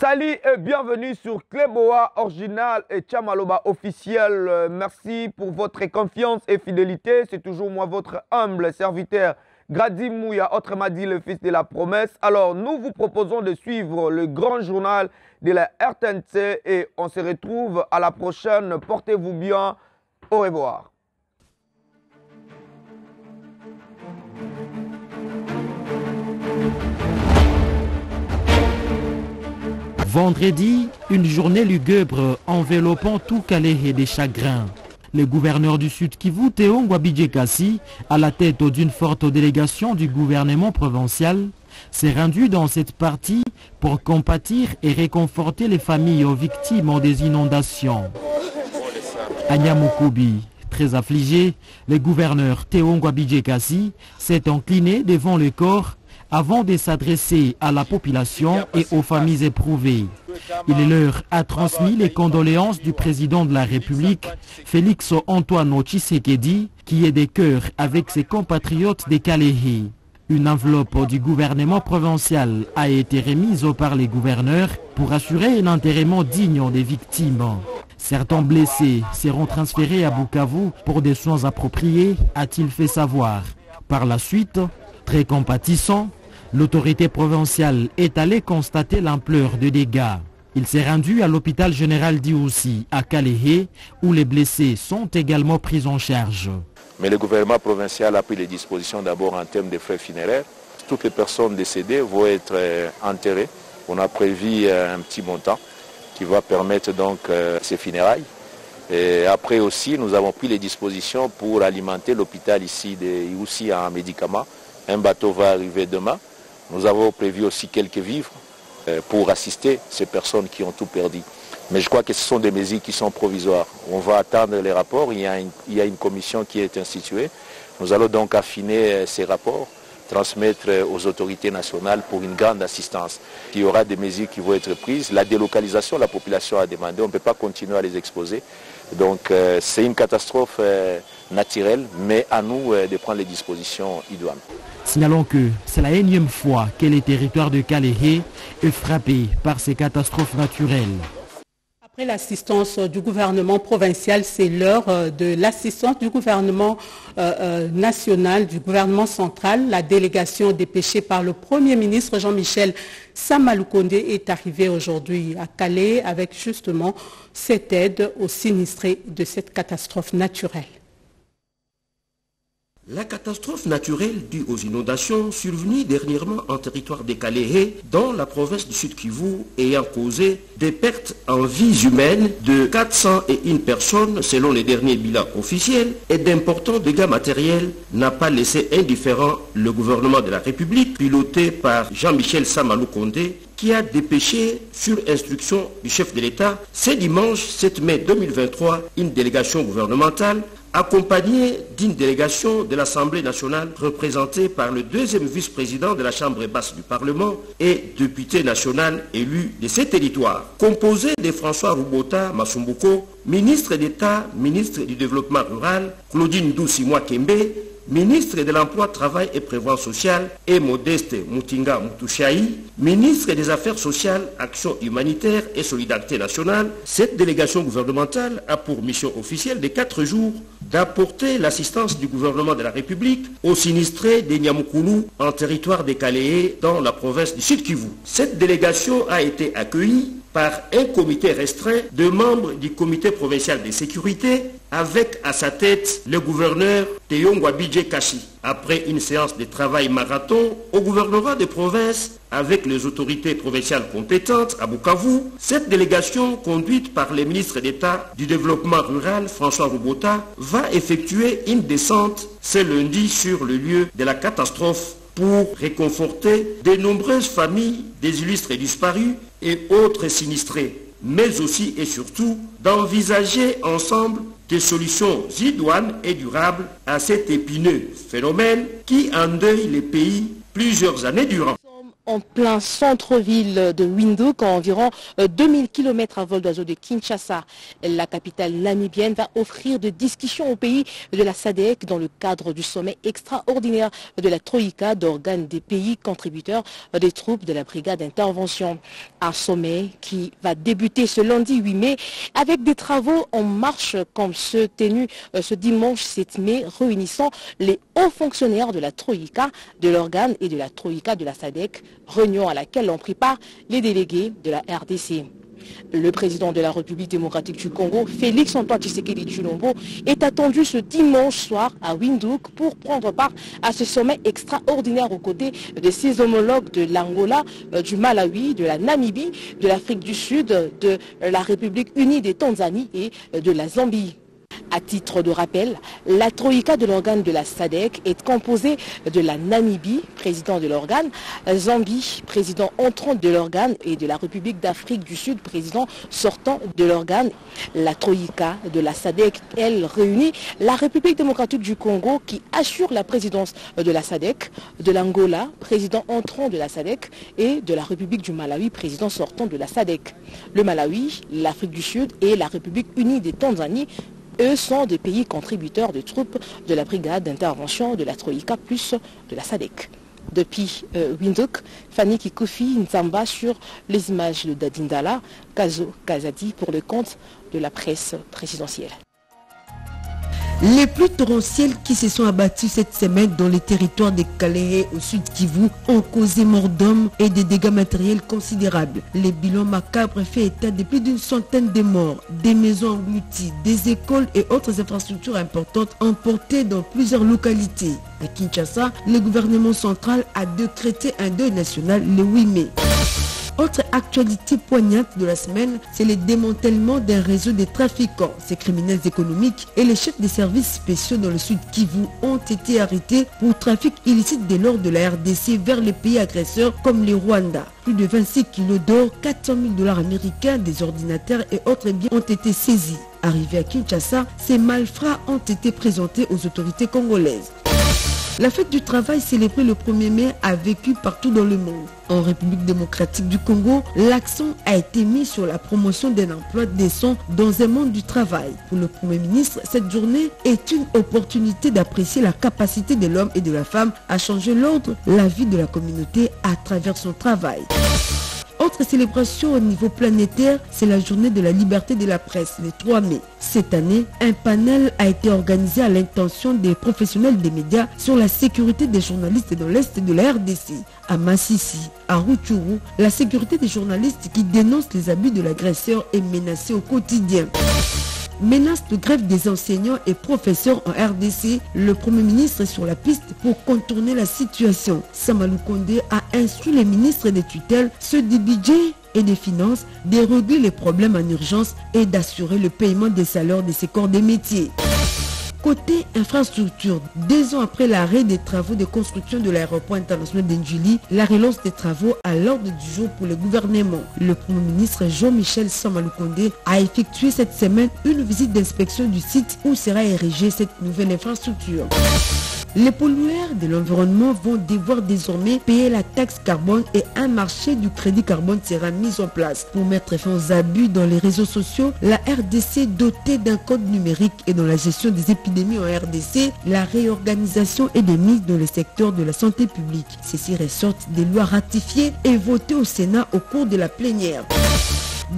Salut et bienvenue sur Cléboa Original et Tchamaloba officiel. Merci pour votre confiance et fidélité. C'est toujours moi, votre humble serviteur, Grady Mouya, autrement dit le fils de la promesse. Alors, nous vous proposons de suivre le grand journal de la RTNC et on se retrouve à la prochaine. Portez-vous bien. Au revoir. Vendredi, une journée lugubre enveloppant tout Kalehe des chagrins. Le gouverneur du Sud Kivu, Théo Ngwabidje Kassi, à la tête d'une forte délégation du gouvernement provincial, s'est rendu dans cette partie pour compatir et réconforter les familles victimes des inondations. À Nyamukubi, très affligé, le gouverneur Théo Ngwabidje Kassi s'est incliné devant le corps avant de s'adresser à la population et aux familles éprouvées. Il leur a transmis les condoléances du président de la République, Félix Antoine Tshisekedi, qui est de cœur avec ses compatriotes des Kalehe. Une enveloppe du gouvernement provincial a été remise par les gouverneurs pour assurer un enterrement digne des victimes. Certains blessés seront transférés à Bukavu pour des soins appropriés, a-t-il fait savoir. Par la suite, très compatissant, l'autorité provinciale est allée constater l'ampleur des dégâts. Il s'est rendu à l'hôpital général d'Ioussi à Kalehe où les blessés sont également pris en charge. Mais le gouvernement provincial a pris les dispositions d'abord en termes de frais funéraires. Toutes les personnes décédées vont être enterrées. On a prévu un petit montant qui va permettre donc ces funérailles. Et après aussi, nous avons pris les dispositions pour alimenter l'hôpital ici d'Ioussi en médicaments. Un bateau va arriver demain. Nous avons prévu aussi quelques vivres pour assister ces personnes qui ont tout perdu. Mais je crois que ce sont des mesures qui sont provisoires. On va attendre les rapports. Il y a une commission qui est instituée. Nous allons donc affiner ces rapports, transmettre aux autorités nationales pour une grande assistance. Il y aura des mesures qui vont être prises. La délocalisation, la population a demandé. On ne peut pas continuer à les exposer. Donc c'est une catastrophe naturelle, mais à nous de prendre les dispositions idoines. Signalons que c'est la énième fois que le territoire de Kalehe est frappé par ces catastrophes naturelles. Après l'assistance du gouvernement provincial, c'est l'heure de l'assistance du gouvernement national, du gouvernement central. La délégation dépêchée par le Premier ministre Jean-Michel Samaloukonde est arrivée aujourd'hui à Calais avec justement cette aide aux sinistrés de cette catastrophe naturelle. La catastrophe naturelle due aux inondations survenues dernièrement en territoire de Kalehe, dans la province du Sud Kivu, ayant causé des pertes en vies humaines de 401 personnes selon les derniers bilans officiels et d'importants dégâts matériels, n'a pas laissé indifférent le gouvernement de la République, piloté par Jean-Michel Samaloukonde, qui a dépêché sur instruction du chef de l'État ce dimanche 7 mai 2023 une délégation gouvernementale accompagné d'une délégation de l'Assemblée nationale représentée par le deuxième vice-président de la Chambre basse du Parlement et député national élu de ces territoires, composé de François Roubota Masumbuko, ministre d'État, ministre du Développement rural, Claudine Doucimois Kembe, ministre de l'Emploi, Travail et Prévoyance sociale, et Modeste Moutinga Moutouchaï, ministre des Affaires sociales, Action humanitaire et Solidarité nationale. Cette délégation gouvernementale a pour mission officielle de 4 jours d'apporter l'assistance du gouvernement de la République aux sinistrés de Nyamukulu en territoire de Kalehe dans la province du Sud Kivu. Cette délégation a été accueillie par un comité restreint de membres du comité provincial de sécurité avec à sa tête le gouverneur Théo Ngwabidje Kassi. Après une séance de travail marathon au gouvernement de province avec les autorités provinciales compétentes à Bukavu, cette délégation conduite par le ministre d'État du Développement rural François Roubota va effectuer une descente ce lundi sur le lieu de la catastrophe pour réconforter de nombreuses familles des illustres disparus et autres sinistrés, mais aussi et surtout d'envisager ensemble des solutions idoines et durables à cet épineux phénomène qui endeuille les pays plusieurs années durant. En plein centre-ville de Windhoek, à environ 2000 km à vol d'oiseau de Kinshasa, la capitale namibienne va offrir des discussions au pays de la SADC dans le cadre du sommet extraordinaire de la Troïka d'organes des pays contributeurs des troupes de la brigade d'intervention. Un sommet qui va débuter ce lundi 8 mai avec des travaux en marche comme ceux tenus ce dimanche 7 mai réunissant les hauts fonctionnaires de la Troïka, de l'organe et de la Troïka de la SADC, réunion à laquelle ont pris part les délégués de la RDC. Le président de la République démocratique du Congo, Félix Antoine Tshisekedi Tshilombo, est attendu ce dimanche soir à Windhoek pour prendre part à ce sommet extraordinaire aux côtés de ses homologues de l'Angola, du Malawi, de la Namibie, de l'Afrique du Sud, de la République unie des Tanzanie et de la Zambie. À titre de rappel, la Troïka de l'organe de la SADC est composée de la Namibie, président de l'organe, Zambie, président entrant de l'organe, et de la République d'Afrique du Sud, président sortant de l'organe. La Troïka de la SADC, elle, réunit la République démocratique du Congo qui assure la présidence de la SADC, de l'Angola, président entrant de la SADC, et de la République du Malawi, président sortant de la SADC. Le Malawi, l'Afrique du Sud et la République unie des Tanzanie, eux sont des pays contributeurs de troupes de la brigade d'intervention de la Troïka plus de la SADC. Depuis Windhoek, Fanny Kikofi Nzamba sur les images de Dadindala, Kazo Kazadi pour le compte de la presse présidentielle. Les pluies torrentielles qui se sont abattues cette semaine dans les territoires de Kalehe au sud Kivu ont causé mort d'hommes et des dégâts matériels considérables. Les bilans macabres fait état de plus d'une centaine de morts, des maisons englouties, des écoles et autres infrastructures importantes emportées dans plusieurs localités. À Kinshasa, le gouvernement central a décrété un deuil national le 8 mai. Autre actualité poignante de la semaine, c'est le démantèlement d'un réseau de trafiquants. Ces criminels économiques et les chefs des services spéciaux dans le sud Kivu ont été arrêtés pour trafic illicite de l'or de la RDC vers les pays agresseurs comme le Rwanda. Plus de 26 kilos d'or, 400 000 $ américains, des ordinateurs et autres biens ont été saisis. Arrivés à Kinshasa, ces malfrats ont été présentés aux autorités congolaises. La fête du travail célébrée le 1er mai a vécu partout dans le monde. En République démocratique du Congo, l'accent a été mis sur la promotion d'un emploi décent dans un monde du travail. Pour le Premier ministre, cette journée est une opportunité d'apprécier la capacité de l'homme et de la femme à changer l'ordre, la vie de la communauté à travers son travail. Autre célébration au niveau planétaire, c'est la journée de la liberté de la presse, le 3 mai. Cette année, un panel a été organisé à l'intention des professionnels des médias sur la sécurité des journalistes dans l'Est de la RDC. À Massissi, à Rutshuru, la sécurité des journalistes qui dénoncent les abus de l'agresseur est menacée au quotidien. Menace de grève des enseignants et professeurs en RDC, le Premier ministre est sur la piste pour contourner la situation. Samalou Kondé a instruit les ministres des tutelles, ceux du budget et des finances, de régler les problèmes en urgence et d'assurer le paiement des salaires de ces corps des métiers. Côté infrastructure, 2 ans après l'arrêt des travaux de construction de l'aéroport international d'Ndjili, la relance des travaux à l'ordre du jour pour le gouvernement. Le Premier ministre Jean-Michel Samalou Kondé a effectué cette semaine une visite d'inspection du site où sera érigée cette nouvelle infrastructure. Les pollueurs de l'environnement vont devoir désormais payer la taxe carbone et un marché du crédit carbone sera mis en place. Pour mettre fin aux abus dans les réseaux sociaux, la RDC dotée d'un code numérique et dans la gestion des épidémies en RDC, la réorganisation est de mise dans le secteur de la santé publique. Ceci ressortent des lois ratifiées et votées au Sénat au cours de la plénière.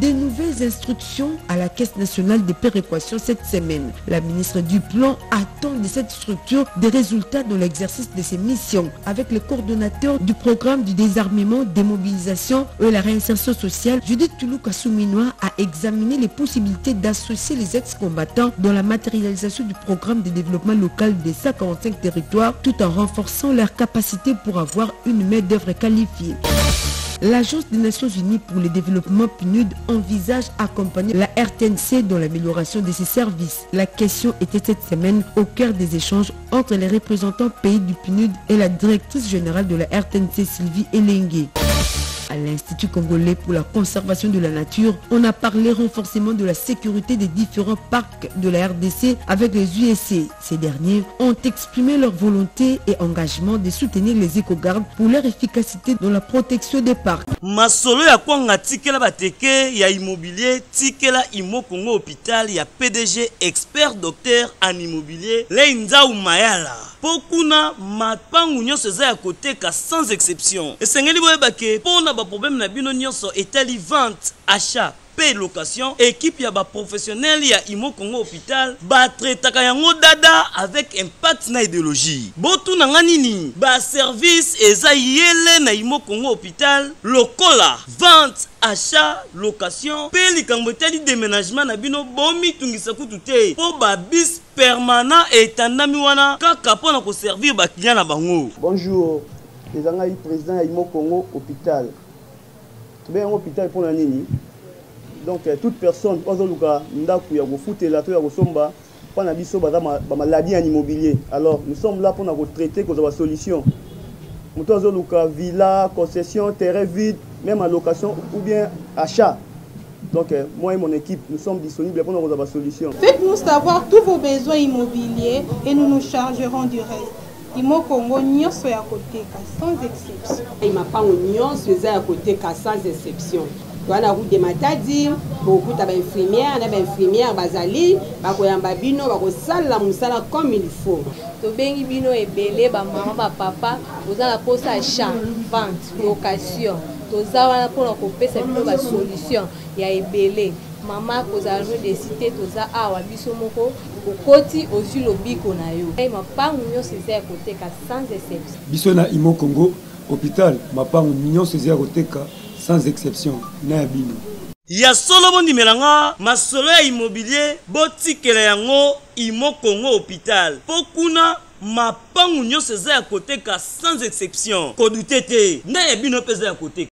Des nouvelles instructions à la Caisse nationale de péréquation cette semaine. La ministre du Plan attend de cette structure des résultats dans l'exercice de ses missions. Avec le coordonnateur du programme du désarmement, démobilisation et la réinsertion sociale, Judith Touloukassouminois a examiné les possibilités d'associer les ex-combattants dans la matérialisation du programme de développement local des 145 territoires tout en renforçant leur capacité pour avoir une main-d'œuvre qualifiée. L'Agence des Nations Unies pour le développement PNUD envisage accompagner la RTNC dans l'amélioration de ses services. La question était cette semaine au cœur des échanges entre les représentants pays du PNUD et la directrice générale de la RTNC Sylvie Elengue. À l'Institut congolais pour la conservation de la nature, on a parlé renforcement de la sécurité des différents parcs de la RDC avec les USC. Ces derniers ont exprimé leur volonté et engagement de soutenir les éco-gardes pour leur efficacité dans la protection des parcs. Masolo ya kwanga tikela bateke ya immobilier tikela Imo Congo hôpital ya PDG expert docteur en immobilier Leinza Umayala. Pokuna mapangu nyonso za ya koteka sans exception. Esengeli boyebake pona ba problème na bino nyonso etali vente, achat, paie location, équipe ya ba professionnel ya Imo Congo hôpital ba traitaka yango dada avec impact na idéologie. Botu na nganini ba service eza yele na Imo Congo hôpital lokola vente, achat, location, paie likambo etali déménagement na bino bomi tungisa kutu te po ba bis permanent etandami wana kaka pona ko servir ba client na bango. Bonjour, les angai président ya Imo Congo hôpital. Tu bien hôpital pour la nini? Donc toute personne ozoluka ndaku ya kofutela to ya kosomba pana biso ba maladie en immobilier. Alors nous sommes là pour nous traiter cause de solution. Muto ozoluka villa, concession, terrain vide, même en location ou bien achat. Donc moi et mon équipe nous sommes disponibles pour nous avoir solution. Faites-nous savoir tous vos besoins immobiliers et nous nous chargerons du reste. Imo Congo nyonso ya koteka sans exception. Imapango nyonso ya koteka sans exception. Wana route de Matadi, beaucoup d'infirmières, d'infirmières bazali, bakoyamba bino, bakosala musala comme il faut. To bengi bino ebele ba maman ba papa, ozala posa achat, vente, location. Toza wana pour kopesa bino ba solution ya ebele. Mama kozala de cité toza awa biso moko okoti ozu lobiko na yo. Ai mapangu nyonso eza koteka sans exception. Biso na Imo Congo hôpital, mapangu nyonso eza koteka sans exception na bino. Ya solo bondi melanga masolo ya immobilier botikela yango Imo Congo hôpital. Pokuna mapangu nyonso eza koteka sans exception. Kodutete na bino peza ya koteka.